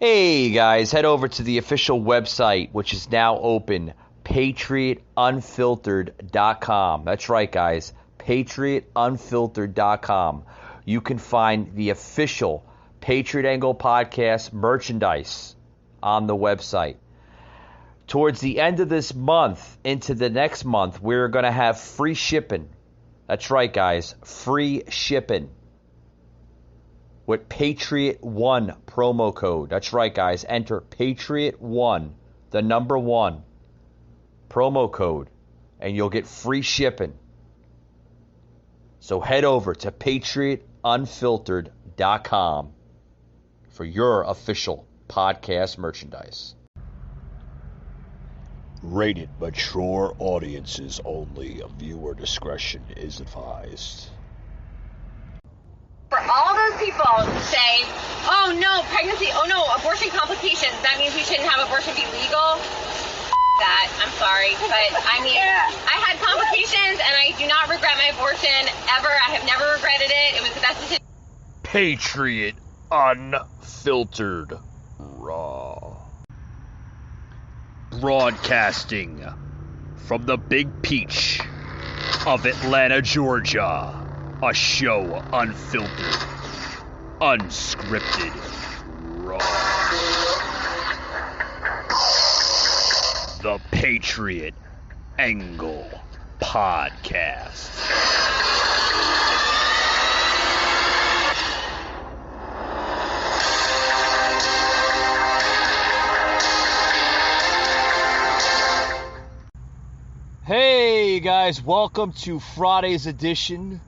Hey guys, head over to the official website, which is now open, patriotunfiltered.com. That's right, guys, patriotunfiltered.com. You can find the official Patriot Angle podcast merchandise on the website. Towards the end of this month into the next month, we're going to have free shipping. That's right, guys, free shipping with Patriot1 promo code. That's right, guys. Enter Patriot1, the number 1 promo code, and you'll get free shipping. So head over to patriotunfiltered.com for your official podcast merchandise. Rated mature audiences only. Viewer discretion is advised. For all those people who say, oh no, pregnancy, oh no, abortion complications, that means we shouldn't have abortion be legal. That, I'm sorry, but I mean, I had complications and I do not regret my abortion ever. I have never regretted it. It was the best decision. Patriot Unfiltered Raw. Broadcasting from the Big Peach of Atlanta, Georgia. A show unfiltered, unscripted, raw. The Patriot Angle Podcast. Hey guys, welcome to Friday's edition.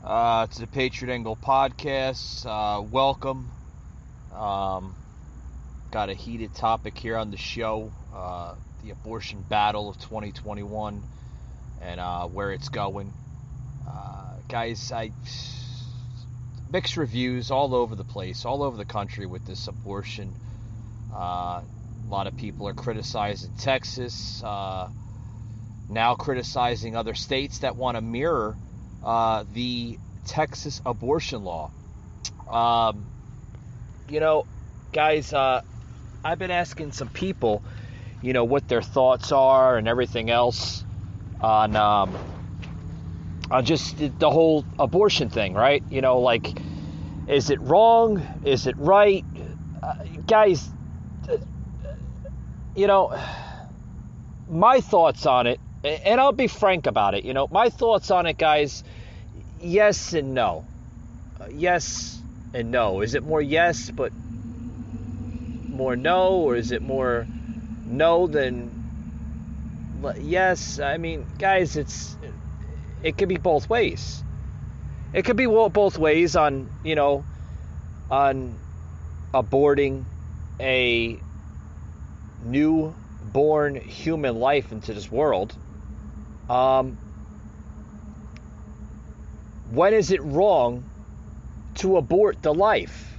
To the Patriot Angle Podcast. Welcome. Got a heated topic here on the show. The abortion battle of 2021 and where it's going. Guys, mixed reviews all over the place, all over the country with this abortion. A lot of people are criticizing Texas, now criticizing other states that want to mirror the Texas abortion law. Guys, I've been asking some people, what their thoughts are and everything else on just the whole abortion thing, right? Is it wrong? Is it right? Guys, my thoughts on it, and I'll be frank about it, my thoughts on it, guys, yes and no. Yes and no. Is it more yes, but more no? Or is it more no than yes? I mean, guys, it could be both ways. It could be both ways on, on aborting a newborn human life into this world. When is it wrong to abort the life?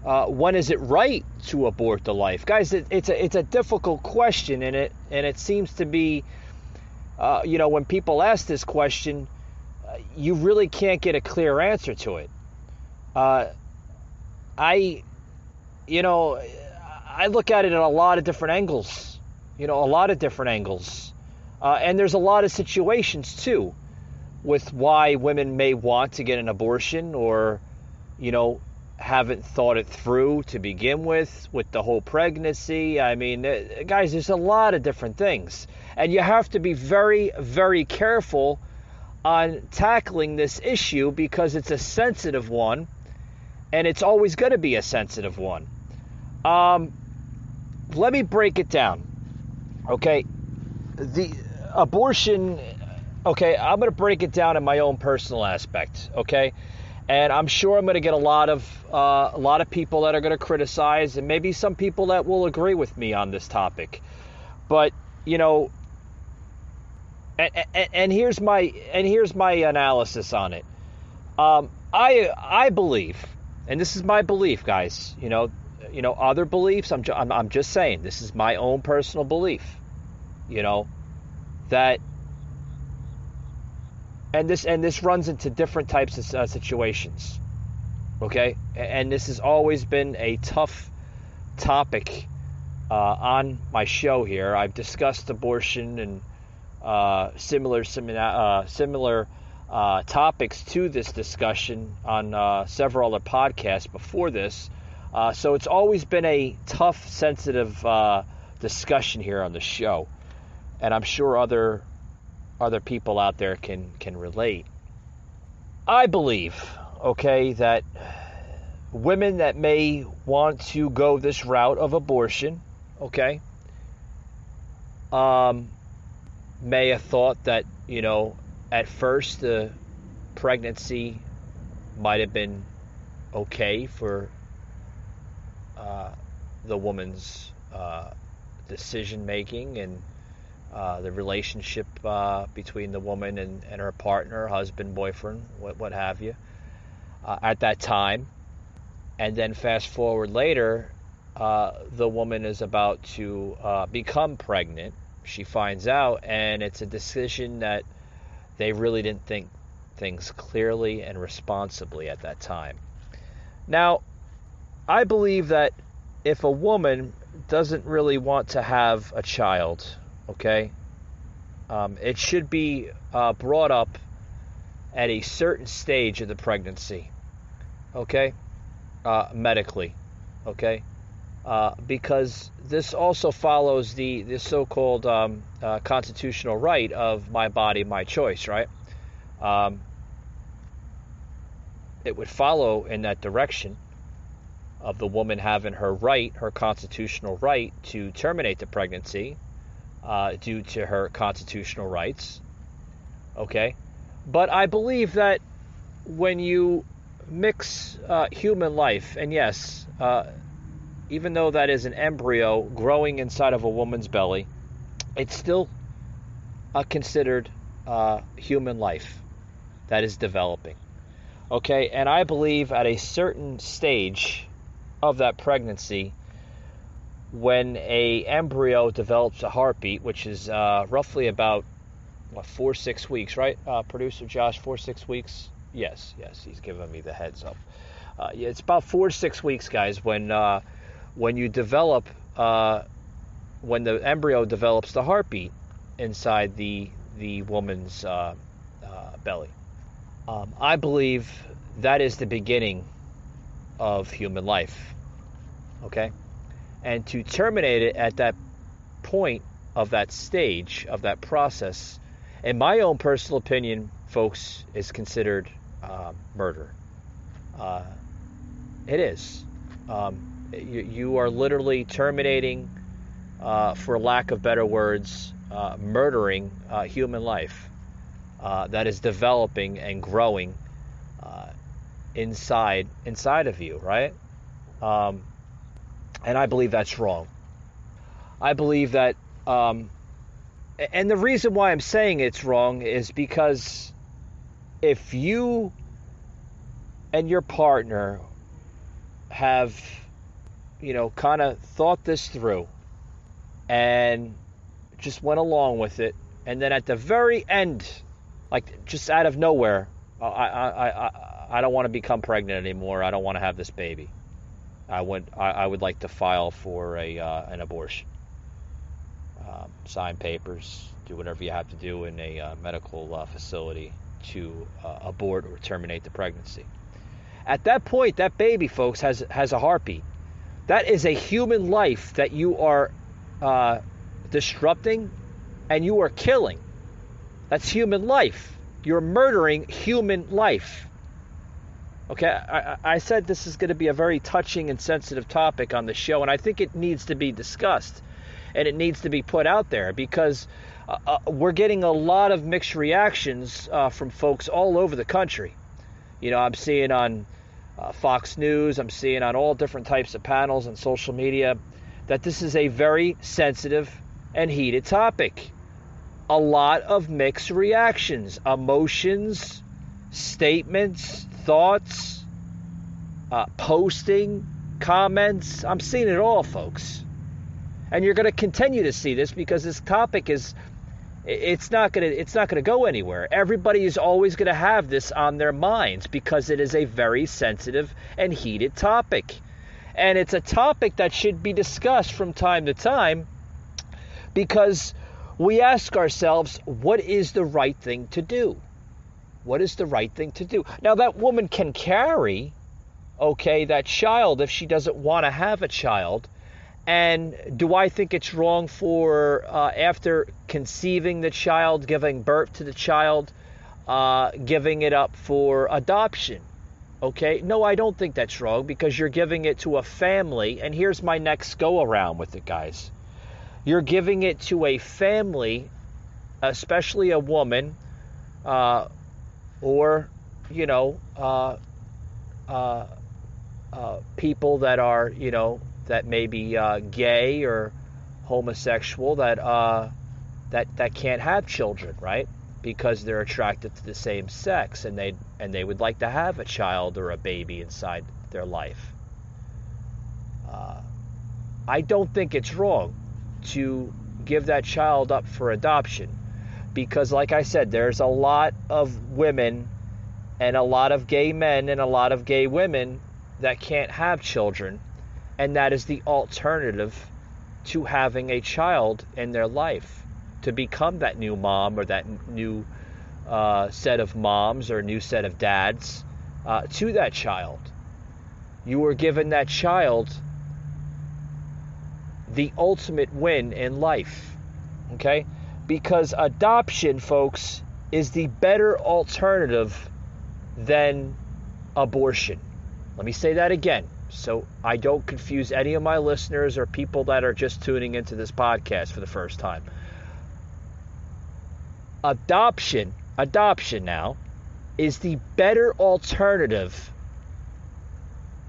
When is it right to abort the life? Guys, it's a difficult question, and it seems to be, when people ask this question, you really can't get a clear answer to it. I look at it in a lot of different angles, and there's a lot of situations too with why women may want to get an abortion or, haven't thought it through to begin with the whole pregnancy. I mean, guys, there's a lot of different things. And you have to be very, very careful on tackling this issue because it's a sensitive one, and it's always going to be a sensitive one. Let me break it down. Okay, the abortion, okay, I'm going to break it down in my own personal aspect, okay? And I'm sure I'm going to get a lot of people that are going to criticize, and maybe some people that will agree with me on this topic. But, and here's my analysis on it. I believe, and this is my belief, guys, other beliefs, I'm just saying, this is my own personal belief, that, and this runs into different types of situations. Okay? And this has always been a tough topic on my show here. I've discussed abortion and similar topics to this discussion on several other podcasts before this. So it's always been a tough, sensitive discussion here on the show, and I'm sure other people out there can relate. I believe, okay, that women that may want to go this route of abortion, okay, may have thought that, at first the pregnancy might have been okay for the woman's decision making and the relationship between the woman and her partner, husband, boyfriend, what have you, at that time. And then fast forward later, the woman is about to become pregnant. She finds out, and it's a decision that they really didn't think things clearly and responsibly at that time. Now, I believe that if a woman doesn't really want to have a child, okay, it should be brought up at a certain stage of the pregnancy, okay, medically, okay, because this also follows the so-called constitutional right of my body, my choice, right? It would follow in that direction of the woman having her right, her constitutional right to terminate the pregnancy due to her constitutional rights, okay? But I believe that when you mix human life, and yes, even though that is an embryo growing inside of a woman's belly, it's still considered human life that is developing. Okay, and I believe at a certain stage of that pregnancy, when a embryo develops a heartbeat, which is roughly about 4-6 weeks, right? Producer Josh, 4-6 weeks? Yes, he's giving me the heads up. Yeah, it's about 4 to 6 weeks, guys, when you develop, when the embryo develops the heartbeat inside the woman's belly. I believe that is the beginning of human life, okay? And to terminate it at that point of that stage, of that process, in my own personal opinion, folks, is considered murder. It is. You are literally terminating, for lack of better words, murdering human life that is developing and growing inside of you, right? And I believe that's wrong. I believe that, and the reason why I'm saying it's wrong is because if you and your partner have, kind of thought this through and just went along with it, and then at the very end, like just out of nowhere, I don't want to become pregnant anymore. I don't want to have this baby. I would like to file for an abortion. Sign papers, do whatever you have to do in a medical facility to abort or terminate the pregnancy. At that point, that baby, folks, has a heartbeat. That is a human life that you are disrupting and you are killing. That's human life. You're murdering human life. Okay, I said this is going to be a very touching and sensitive topic on the show, and I think it needs to be discussed and it needs to be put out there because we're getting a lot of mixed reactions from folks all over the country. I'm seeing on Fox News, I'm seeing on all different types of panels and social media that this is a very sensitive and heated topic. A lot of mixed reactions, emotions, statements, thoughts, posting, comments. I'm seeing it all, folks. And you're going to continue to see this because this topic is It's not gonna go anywhere. Everybody is always gonna have this on their minds because it is a very sensitive and heated topic. And it's a topic that should be discussed from time to time because we ask ourselves, what is the right thing to do? What is the right thing to do? Now, that woman can carry, that child if she doesn't want to have a child. And do I think it's wrong for, after conceiving the child, giving birth to the child, giving it up for adoption? No, I don't think that's wrong because you're giving it to a family. And here's my next go around with it, guys. You're giving it to a family, especially a woman, or, people that are, that may be gay or homosexual that can't have children, right? Because they're attracted to the same sex and they would like to have a child or a baby inside their life. I don't think it's wrong to give that child up for adoption because, like I said, there's a lot of women and a lot of gay men and a lot of gay women that can't have children, and that is the alternative to having a child in their life, to become that new mom or that new set of moms or new set of dads to that child. You were given that child the ultimate win in life, because adoption, folks, is the better alternative than abortion. Let me say that again so I don't confuse any of my listeners or people that are just tuning into this podcast for the first time. Adoption now is the better alternative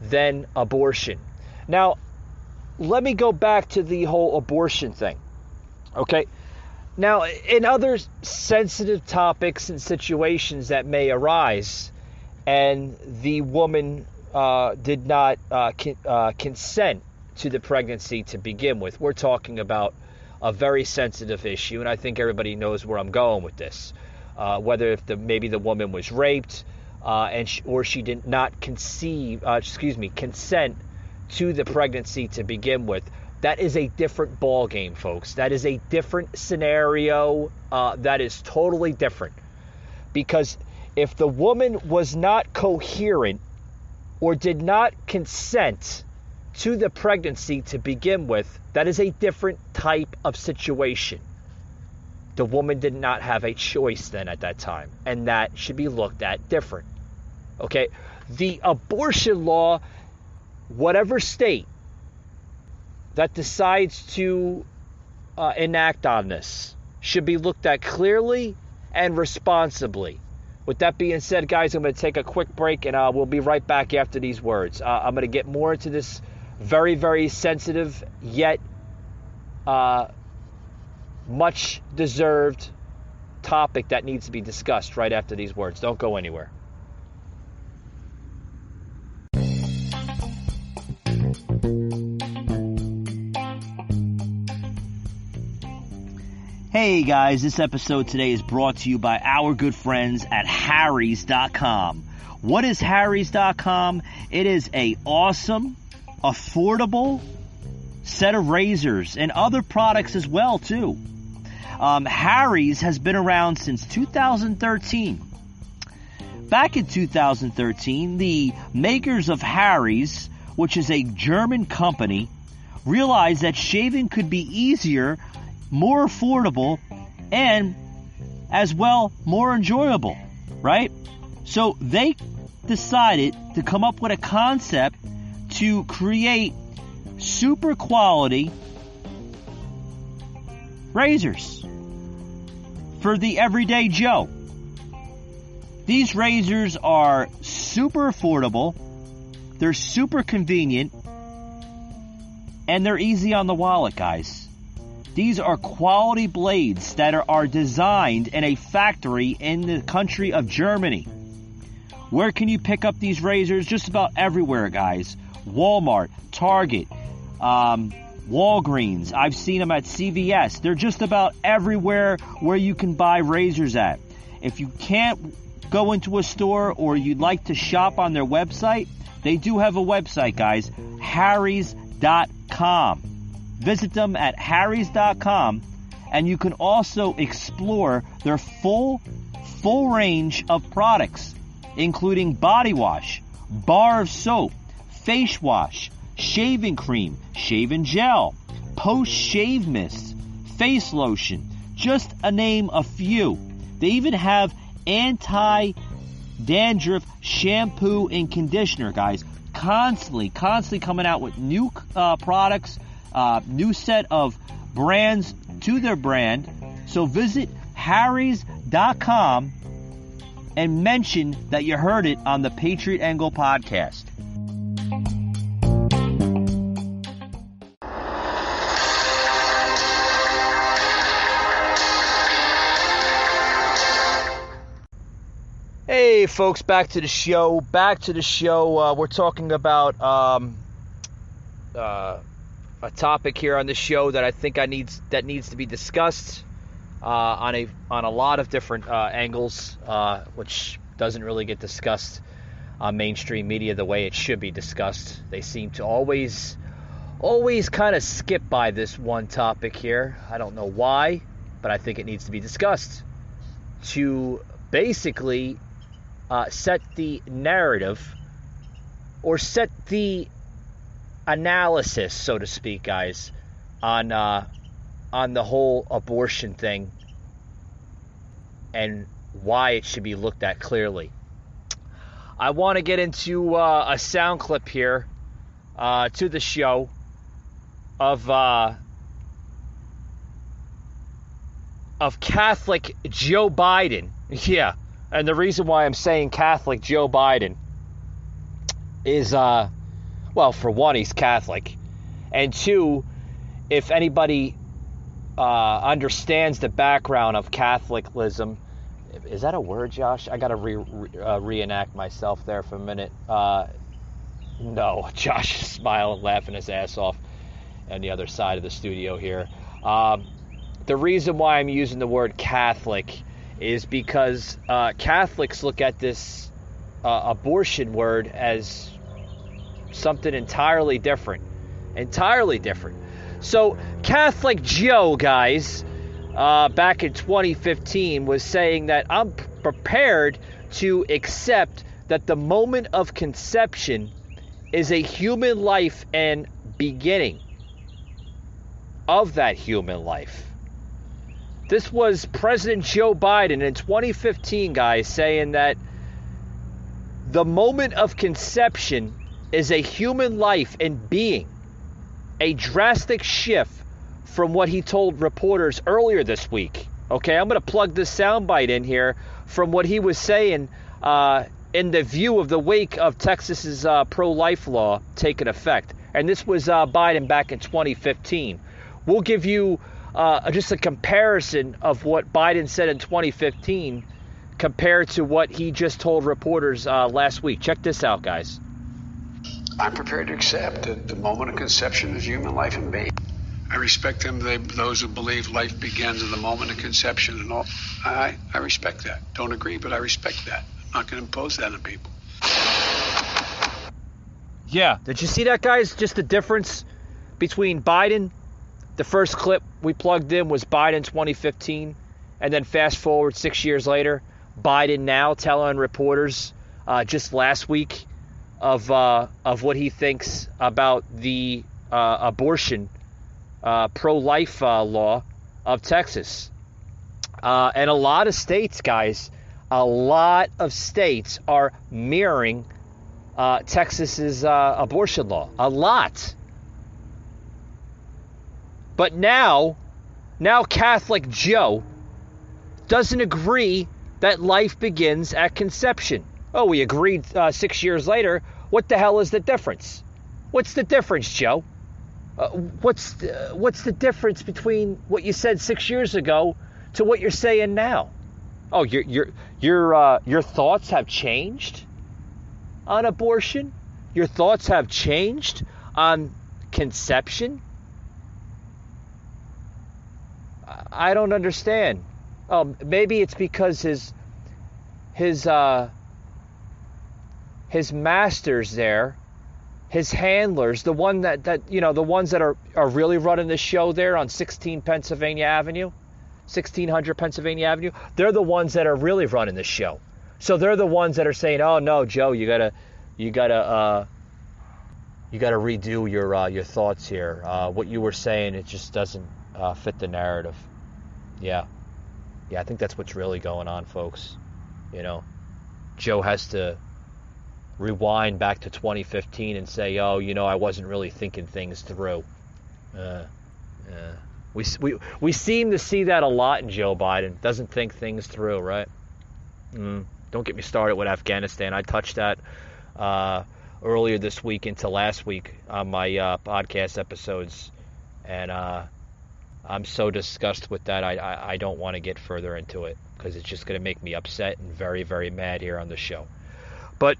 than abortion. Now, let me go back to the whole abortion thing. Now, in other sensitive topics and situations that may arise, and the woman did not consent to the pregnancy to begin with, we're talking about a very sensitive issue, and I think everybody knows where I'm going with this. Whether if maybe the woman was raped, or she did not consent to the pregnancy to begin with. That is a different ball game, folks. That is a different scenario. That is totally different. Because if the woman was not coherent or did not consent to the pregnancy to begin with, that is a different type of situation. The woman did not have a choice then at that time, and that should be looked at different. The abortion law, whatever state that decides to enact on this, should be looked at clearly and responsibly. With that being said, guys, I'm going to take a quick break, and we'll be right back after these words. I'm going to get more into this very, very sensitive yet much deserved topic that needs to be discussed right after these words. Don't go anywhere. Hey guys, this episode today is brought to you by our good friends at Harry's.com. What is Harry's.com? It is a awesome, affordable set of razors and other products as well too. Harry's has been around since 2013. Back in 2013, the makers of Harry's, which is a German company, realized that shaving could be easier, more affordable, and as well more enjoyable, right? So they decided to come up with a concept to create super quality razors for the everyday Joe. These razors are super affordable, they're super convenient, and they're easy on the wallet, guys. These are quality blades that are designed in a factory in the country of Germany. Where can you pick up these razors? Just about everywhere, guys. Walmart, Target, Walgreens. I've seen them at CVS. They're just about everywhere where you can buy razors at. If you can't go into a store or you'd like to shop on their website, they do have a website, guys, harrys.com. Visit them at harrys.com, and you can also explore their full range of products, including body wash, bar of soap, face wash, shaving cream, shaving gel, post-shave mist, face lotion, just to name a few. They even have anti-dandruff shampoo and conditioner, guys. Constantly coming out with new products, new set of brands to their brand. So visit harrys.com and mention that you heard it on the Patriot Angle podcast. Hey folks, back to the show. We're talking about a topic here on the show that I think needs to be discussed on a lot of different angles, which doesn't really get discussed on mainstream media the way it should be discussed. They seem to always kind of skip by this one topic here. I don't know why, but I think it needs to be discussed to basically set the narrative or set the analysis, so to speak, guys, on the whole abortion thing and why it should be looked at clearly. I want to get into a sound clip here to the show of Catholic Joe Biden. Yeah. And the reason why I'm saying Catholic Joe Biden is, well, for one, he's Catholic. And two, if anybody understands the background of Catholicism, is that a word, Josh? I got to reenact myself there for a minute. No, Josh is smiling, laughing his ass off on the other side of the studio here. The reason why I'm using the word Catholic is because Catholics look at this abortion word as something entirely different. So Catholic Joe, guys, back in 2015 was saying that I'm prepared to accept that the moment of conception is a human life and beginning of that human life. This was President Joe Biden in 2015, guys, saying that the moment of conception is a human life and being. A drastic shift from what he told reporters earlier this week. Okay, I'm going to plug this soundbite in here from what he was saying in the view of the wake of Texas's pro-life law taking effect. And this was Biden back in 2015. We'll give you just a comparison of what Biden said in 2015 compared to what he just told reporters last week. Check this out, guys. I'm prepared to accept that the moment of conception is human life and being. I respect them, those who believe life begins at the moment of conception and all. I respect that. Don't agree, but I respect that. I'm not going to impose that on people. Yeah. Did you see that, guys? Just the difference between Biden. The first clip we plugged in was Biden 2015, and then fast forward 6 years later, Biden now telling reporters just last week of what he thinks about the abortion pro-life law of Texas. And a lot of states, guys, are mirroring Texas's abortion law. A lot. But now Catholic Joe doesn't agree that life begins at conception. Oh, we agreed 6 years later. What the hell is the difference? What's the difference, Joe? What's the difference between what you said 6 years ago to what you're saying now? Oh, your thoughts have changed on abortion? Your thoughts have changed on conception? I don't understand. Maybe it's because his masters there, his handlers, the one that the ones that are really running the show there on 1600 Pennsylvania Avenue, they're the ones that are really running the show. So they're the ones that are saying, "Oh no, Joe, you gotta redo your thoughts here. What you were saying, it just doesn't fit the narrative." Yeah, I think that's what's really going on, folks. Joe has to rewind back to 2015 and say, "Oh, I wasn't really thinking things through." We seem to see that a lot in Joe Biden. Doesn't think things through, right? Don't get me started with Afghanistan. I touched that earlier this week into last week on my podcast episodes, and I'm so disgusted with that. I don't want to get further into it because it's just going to make me upset and very, very mad here on the show. But,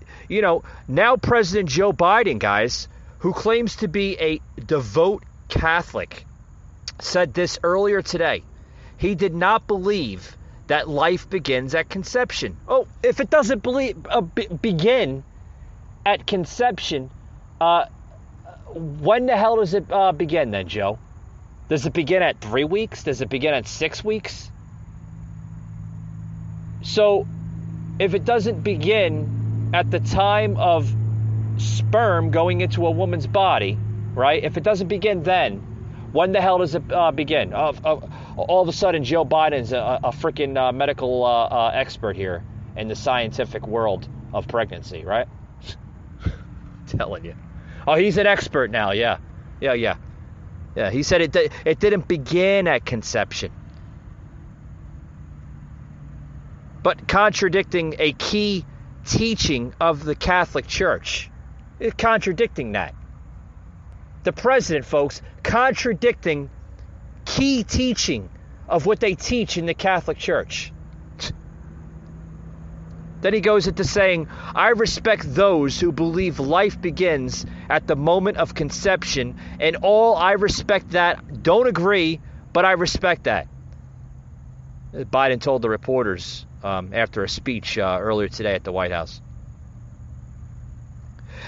now President Joe Biden, guys, who claims to be a devout Catholic, said this earlier today. He did not believe that life begins at conception. Oh, if it doesn't begin at conception, when the hell does it begin then, Joe? Does it begin at 3 weeks? Does it begin at 6 weeks? So, if it doesn't begin at the time of sperm going into a woman's body, right? If it doesn't begin then, when the hell does it begin? All of a sudden, Joe Biden's a freaking medical expert here in the scientific world of pregnancy, right? Telling you. Oh, he's an expert now, yeah. Yeah, he said it didn't begin at conception. But contradicting a key teaching of the Catholic Church. Contradicting that. The president, folks, contradicting key teaching of what they teach in the Catholic Church. Then he goes into saying, "I respect those who believe life begins at the moment of conception, and all I respect that. Don't agree, but I respect that." Biden told the reporters after a speech earlier today at the White House.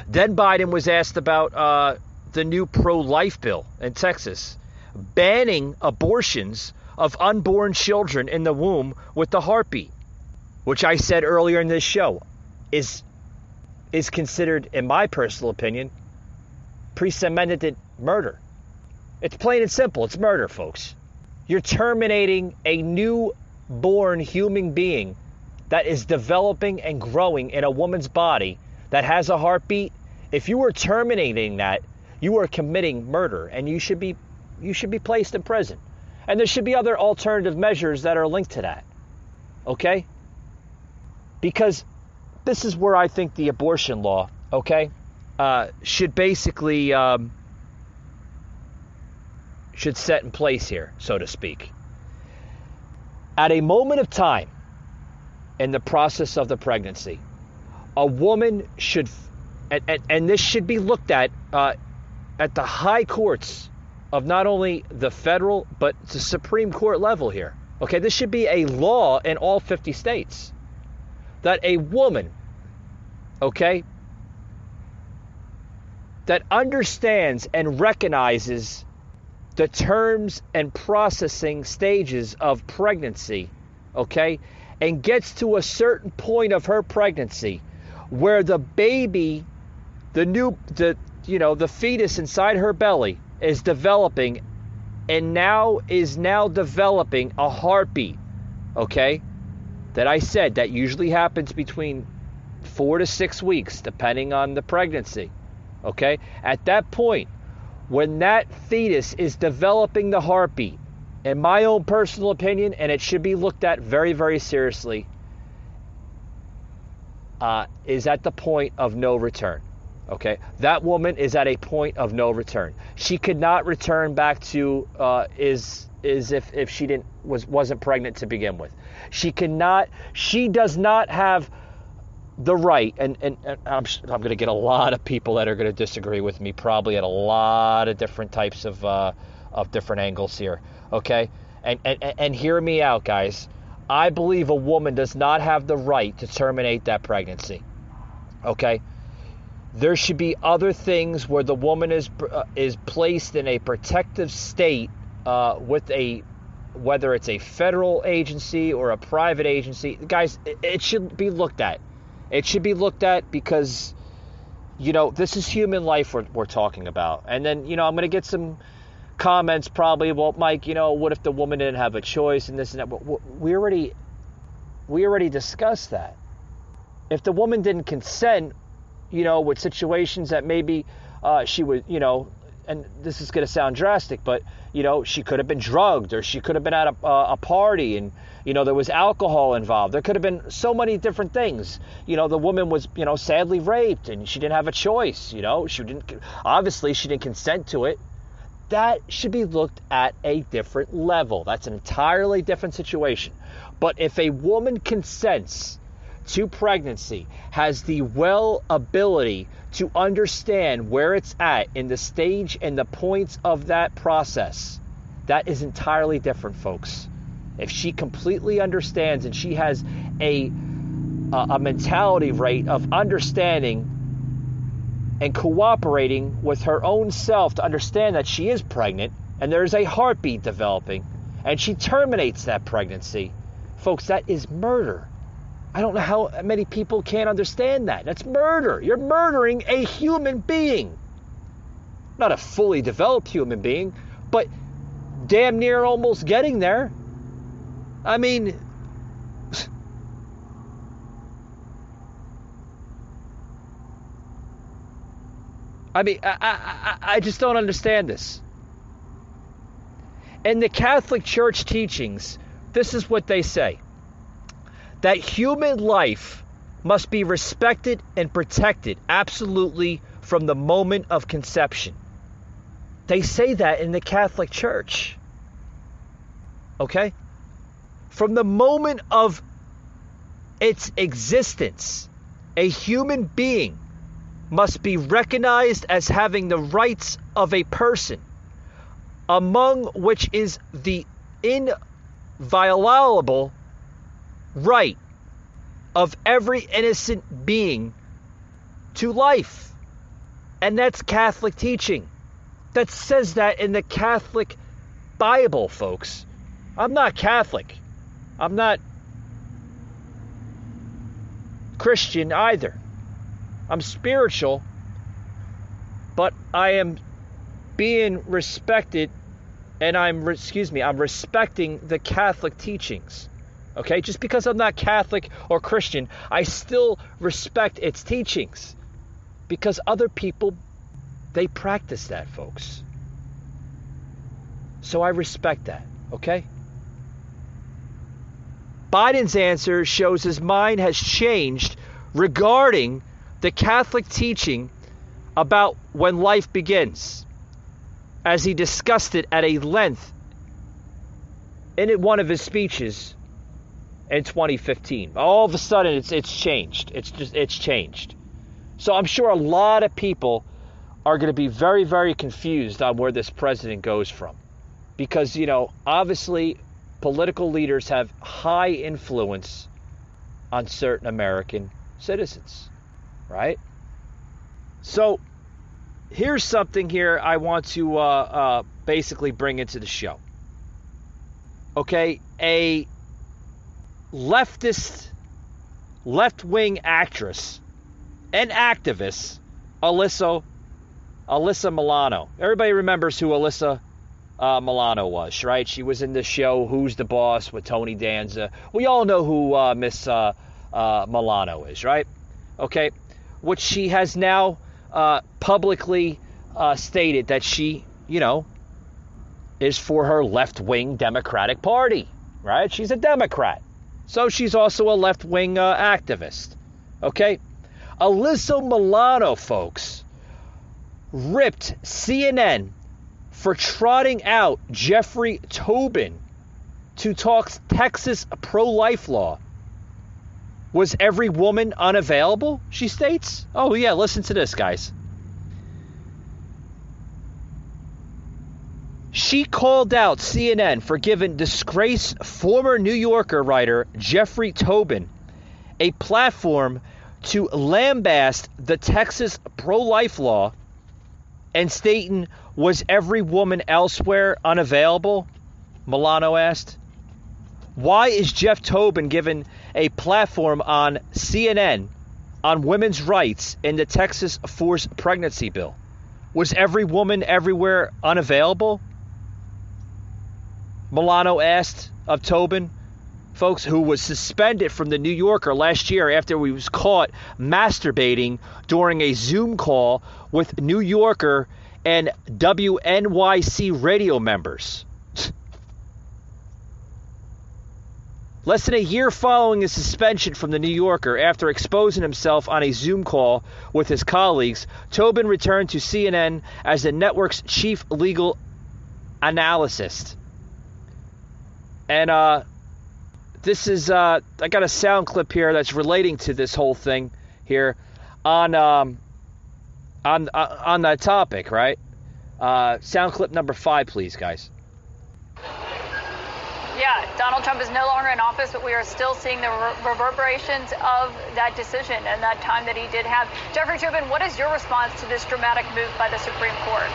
Then Biden was asked about the new pro-life bill in Texas, banning abortions of unborn children in the womb with the heartbeat, which I said earlier in this show is considered, in my personal opinion, premeditated murder. It's plain and simple. It's murder, folks. You're terminating a newborn human being that is developing and growing in a woman's body that has a heartbeat. If you are terminating that, you are committing murder, and you should be placed in prison. And there should be other alternative measures that are linked to that. Okay? Because this is where I think the abortion law, should basically should set in place here, so to speak. At a moment of time in the process of the pregnancy, a woman should, and this should be looked at the high courts of not only the federal, but the Supreme Court level here. Okay, this should be a law in all 50 states. That a woman, that understands and recognizes the terms and processing stages of pregnancy, and gets to a certain point of her pregnancy where the baby, the fetus inside her belly is developing and is now developing a heartbeat, that I said that usually happens between 4 to 6 weeks, depending on the pregnancy, At that point, when that fetus is developing the heartbeat, in my own personal opinion, and it should be looked at very, very seriously, is at the point of no return. That woman is at a point of no return. She could not return back to if she wasn't pregnant to begin with. She does not have the right, and I'm going to get a lot of people that are going to disagree with me, probably at a lot of different types of different angles here, And hear me out, guys. I believe a woman does not have the right to terminate that pregnancy. Okay? There should be other things where the woman is placed in a protective state with whether it's a federal agency or a private agency. Guys, it should be looked at. It should be looked at because, this is human life we're talking about. And then, I'm going to get some comments probably, well, Mike, what if the woman didn't have a choice and this and that? We already discussed that. If the woman didn't consent, with situations that maybe she would, and this is going to sound drastic, but, she could have been drugged or she could have been at a party and, there was alcohol involved. There could have been so many different things. The woman was, sadly raped and she didn't have a choice. She didn't consent to it. That should be looked at a different level. That's an entirely different situation. But if a woman consents to pregnancy, has the ability to understand where it's at in the stage and the points of that process, that is entirely different, folks. If she completely understands and she has a mentality rate of understanding and cooperating with her own self to understand that she is pregnant and there's a heartbeat developing and she terminates that pregnancy, folks, that is murder. I don't know how many people can't understand that. That's murder. You're murdering a human being. Not a fully developed human being, but damn near almost getting there. I mean, I just don't understand this. In the Catholic Church teachings, this is what they say. That human life must be respected and protected absolutely from the moment of conception. They say that in the Catholic Church. Okay? From the moment of its existence, a human being must be recognized as having the rights of a person, among which is the inviolable right of every innocent being to life. And that's Catholic teaching. That says that in the Catholic Bible, folks. I'm not Catholic. I'm not Christian either. I'm spiritual, but I am being respected, and I'm respecting the Catholic teachings. Okay, just because I'm not Catholic or Christian, I still respect its teachings because other people, they practice that, folks. So I respect that, okay? Biden's answer shows his mind has changed regarding the Catholic teaching about when life begins, as he discussed it at a length in one of his speeches in 2015. All of a sudden, it's changed. It's changed. So I'm sure a lot of people are going to be very, very confused on where this president goes from, because obviously political leaders have high influence on certain American citizens, right? So here's something here I want to basically bring into the show. Okay, a left-wing actress and activist, Alyssa Milano. Everybody remembers who Alyssa Milano was, right? She was in the show Who's the Boss with Tony Danza. We all know who Miss Milano is, right? Okay, which she has now publicly stated that she, is for her left-wing Democratic Party, right? She's a Democrat. So she's also a left-wing activist, okay? Alyssa Milano, folks, ripped CNN for trotting out Jeffrey Toobin to talk Texas pro-life law. Was every woman unavailable, she states? Oh, yeah, listen to this, guys. She called out CNN for giving disgraced former New Yorker writer Jeffrey Tobin a platform to lambaste the Texas pro-life law and stating, "Was every woman elsewhere unavailable?" Milano asked. Why is Jeff Tobin given a platform on CNN on women's rights in the Texas forced pregnancy bill? Was every woman everywhere unavailable? Milano asked of Tobin, folks, who was suspended from the New Yorker last year after he was caught masturbating during a Zoom call with New Yorker and WNYC radio members. Less than a year following his suspension from the New Yorker after exposing himself on a Zoom call with his colleagues, Tobin returned to CNN as the network's chief legal analyst. And this is I got a sound clip here that's relating to this whole thing here on that topic, right? Sound clip number 5, please, guys. Yeah, Donald Trump is no longer in office, but we are still seeing the reverberations of that decision and that time that he did have. Jeffrey Tobin, what is your response to this dramatic move by the Supreme Court?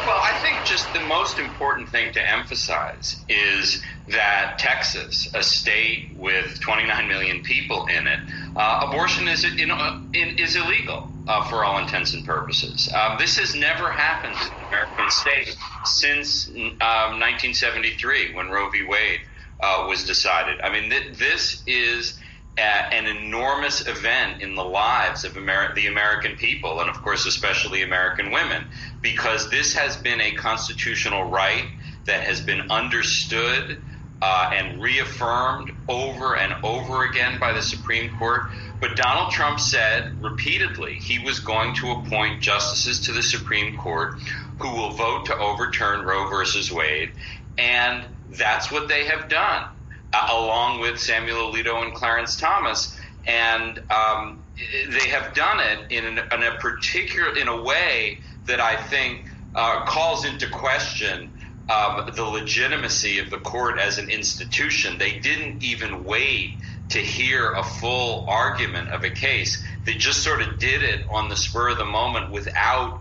Well, I think just the most important thing to emphasize is that Texas, a state with 29 million people in it, abortion is illegal for all intents and purposes. This has never happened in an American state since 1973 when Roe v. Wade was decided. I mean, this is an enormous event in the lives of the American people, and of course especially American women, because this has been a constitutional right that has been understood and reaffirmed over and over again by the Supreme Court. But Donald Trump said repeatedly he was going to appoint justices to the Supreme Court who will vote to overturn Roe versus Wade, and that's what they have done. Along with Samuel Alito and Clarence Thomas, and they have done it in a way that I think calls into question the legitimacy of the court as an institution. They didn't even wait to hear a full argument of a case. They just sort of did it on the spur of the moment without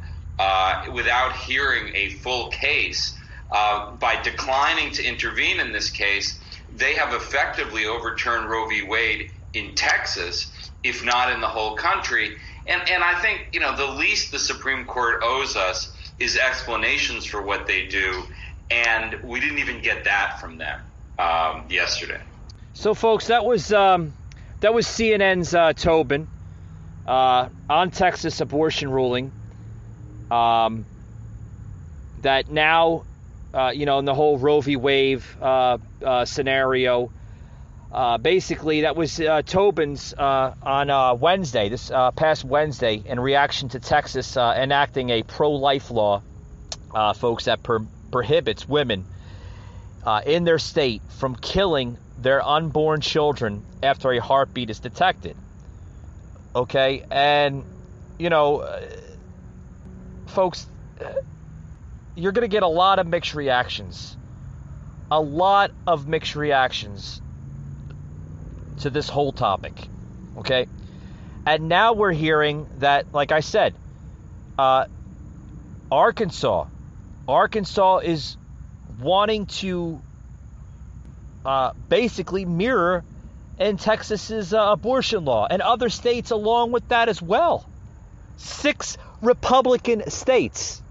hearing a full case. By declining to intervene in this case, they have effectively overturned Roe v. Wade in Texas, if not in the whole country. And I think, the least the Supreme Court owes us is explanations for what they do. And we didn't even get that from them yesterday. So, folks, that was CNN's Tobin on Texas abortion ruling. That now, in the whole Roe v. Wade scenario, basically that was Tobin's on Wednesday, this past Wednesday, in reaction to Texas enacting a pro-life law, folks, that prohibits women in their state from killing their unborn children after a heartbeat is detected. Okay, and, folks, you're going to get a lot of mixed reactions. A lot of mixed reactions to this whole topic. Okay? And now we're hearing that, like I said, Arkansas is wanting to basically mirror in Texas's abortion law, and other states along with that as well. 6 Republican states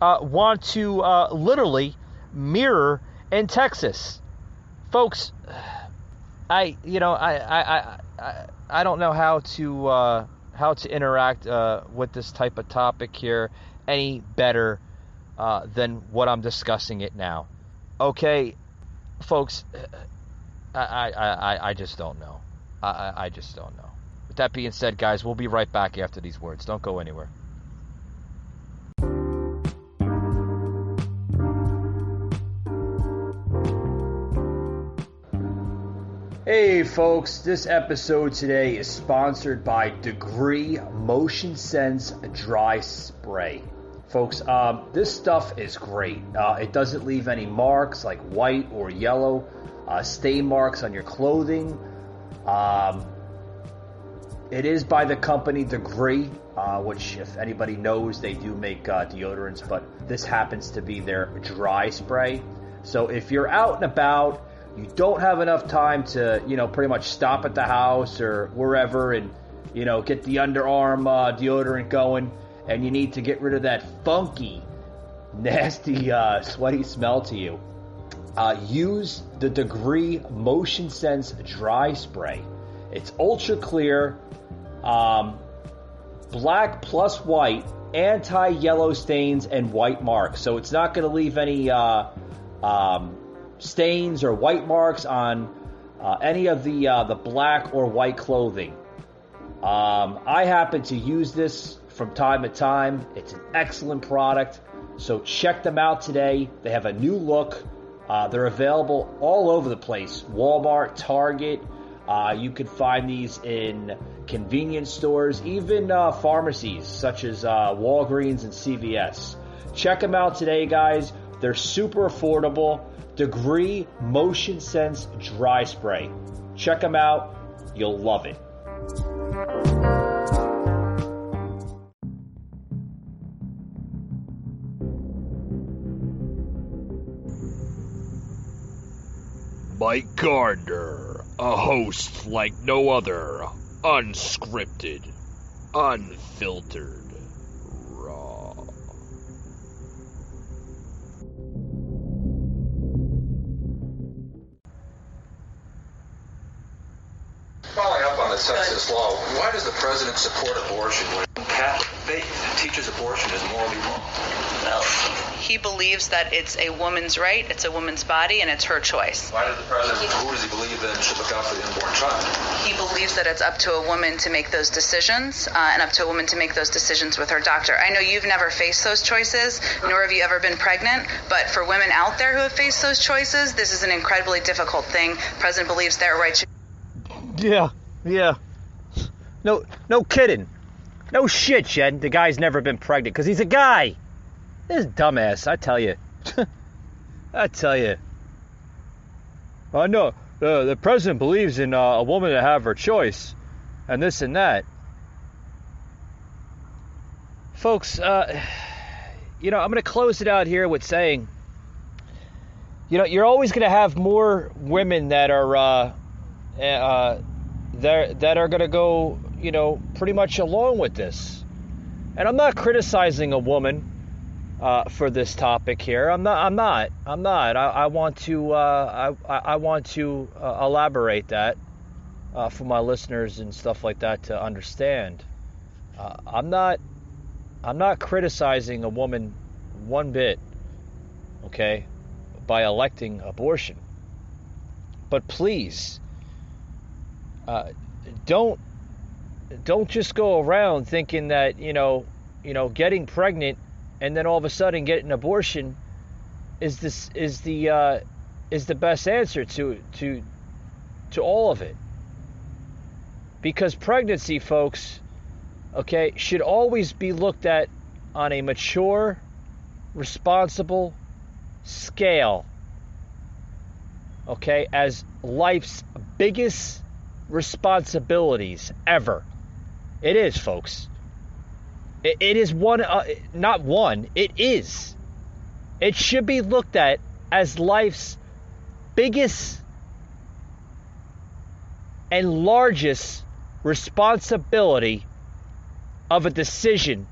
want to literally mirror in Texas. Folks, I don't know how to interact with this type of topic here any better than what I'm discussing it now. Okay, folks, I just don't know. I just don't know. With that being said, guys, we'll be right back after these words. Don't go anywhere. Hey folks, this episode today is sponsored by Degree Motion Sense Dry Spray. Folks, this stuff is great. It doesn't leave any marks like white or yellow stain marks on your clothing. It is by the company Degree, which, if anybody knows, they do make deodorants, but this happens to be their dry spray. So if you're out and about, you don't have enough time to, pretty much stop at the house or wherever and, get the underarm deodorant going, and you need to get rid of that funky, nasty, sweaty smell to you, use the Degree Motion Sense Dry Spray. It's ultra clear, black plus white, anti-yellow stains and white marks. So it's not going to leave any stains or white marks on any of the black or white clothing. I happen to use this from time to time. It's an excellent product. So check them out today. They have a new look. They're available all over the place. Walmart, Target. You can find these in convenience stores, even pharmacies such as Walgreens and CVS. Check them out today, guys. They're super affordable. Degree Motion Sense Dry Spray. Check them out. You'll love it. Mike Gardner, a host like no other, unscripted, unfiltered, raw. Following up on the Texas law, why does the president support abortion when Catholic faith teaches abortion is morally wrong? Well, he believes that it's a woman's right, it's a woman's body, and it's her choice. Why does the president, who does he believe then should look out for the unborn child? He believes that it's up to a woman to make those decisions, and up to a woman to make those decisions with her doctor. I know you've never faced those choices, nor have you ever been pregnant, but for women out there who have faced those choices, this is an incredibly difficult thing. The president believes their right should... Yeah. No kidding. No shit, Jen. The guy's never been pregnant because he's a guy. This dumbass, I tell you. I know. The president believes in a woman to have her choice, and this and that. Folks, I'm going to close it out here with saying, you're always going to have more women that are that are going to go, pretty much along with this. And I'm not criticizing a woman for this topic here. I'm not. I want to elaborate that for my listeners and stuff like that to understand. I'm not criticizing a woman one bit, okay, by electing abortion. But please, don't just go around thinking that getting pregnant and then all of a sudden getting an abortion is the best answer to all of it. Because pregnancy, folks, okay, should always be looked at on a mature, responsible scale, okay, as life's biggest responsibilities ever. It is, folks. It is one, not one, it is. It should be looked at as life's biggest and largest responsibility of a decision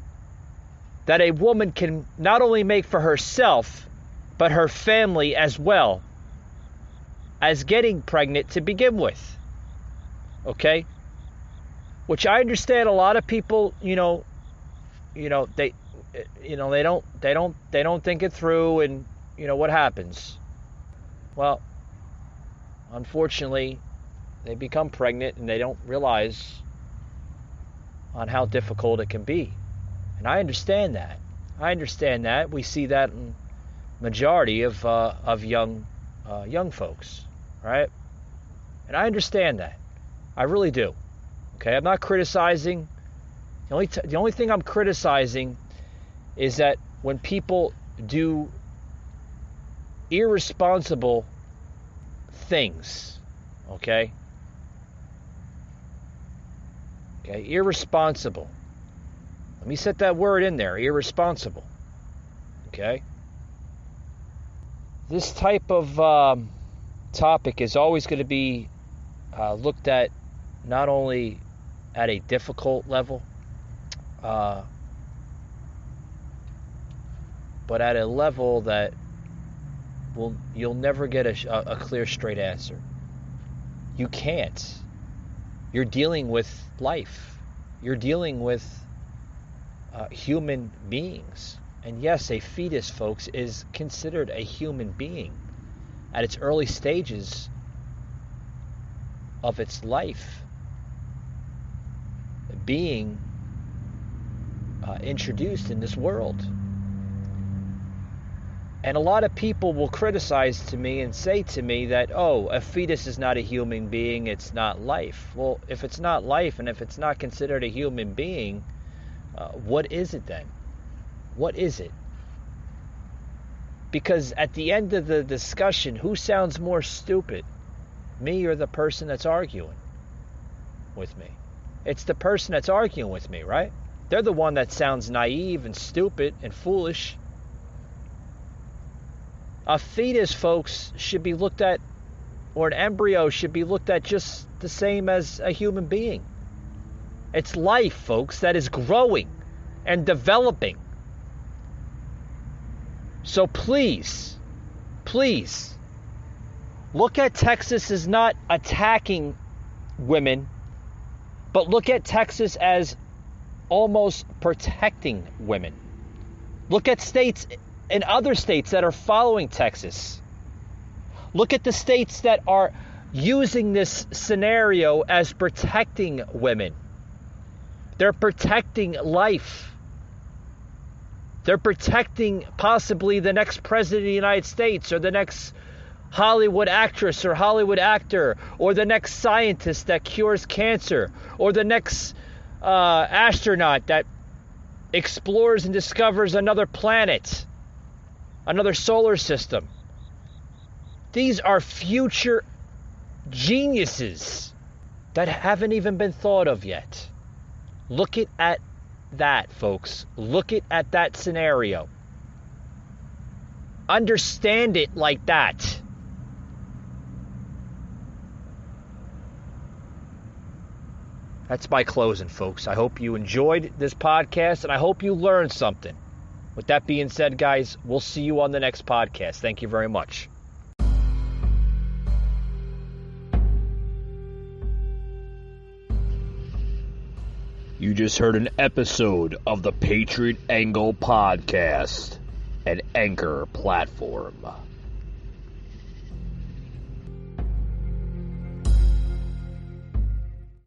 that a woman can not only make for herself, but her family as well, as getting pregnant to begin with. Okay? Which I understand a lot of people, they don't think it through, and what happens? Well, unfortunately, they become pregnant and they don't realize on how difficult it can be. And I understand that. We see that in majority of young folks, right? And I understand that. I really do. Okay, I'm not criticizing. The only thing I'm criticizing is that when people do irresponsible things, okay? Okay, irresponsible. Let me set that word in there, irresponsible. Okay? This type of topic is always going to be looked at not only at a difficult level, but at a level that you'll never get a clear, straight answer. You can't. You're dealing with life. You're dealing with human beings. And yes, a fetus, folks, is considered a human being at its early stages of its life, being introduced in this world. And a lot of people will criticize to me and say to me that, oh, a fetus is not a human being, it's not life. Well, if it's not life and if it's not considered a human being, what is it then? What is it? Because at the end of the discussion, who sounds more stupid? Me or the person that's arguing with me? It's the person that's arguing with me, right? They're the one that sounds naive and stupid and foolish. A fetus, folks, should be looked at, or an embryo should be looked at just the same as a human being. It's life, folks, that is growing and developing. So please, look at Texas as not attacking women, but look at Texas as almost protecting women. Look at states and other states that are following Texas. Look at the states that are using this scenario as protecting women. They're protecting life. They're protecting possibly the next president of the United States, or the next Hollywood actress or Hollywood actor, or the next scientist that cures cancer, or the next astronaut that explores and discovers another planet, another solar system. These are future geniuses that haven't even been thought of yet. Look at that, folks. Look at that scenario. Understand it like that. That's my closing, folks. I hope you enjoyed this podcast, and I hope you learned something. With that being said, guys, we'll see you on the next podcast. Thank you very much. You just heard an episode of the Patriot Angle Podcast, an Anchor platform.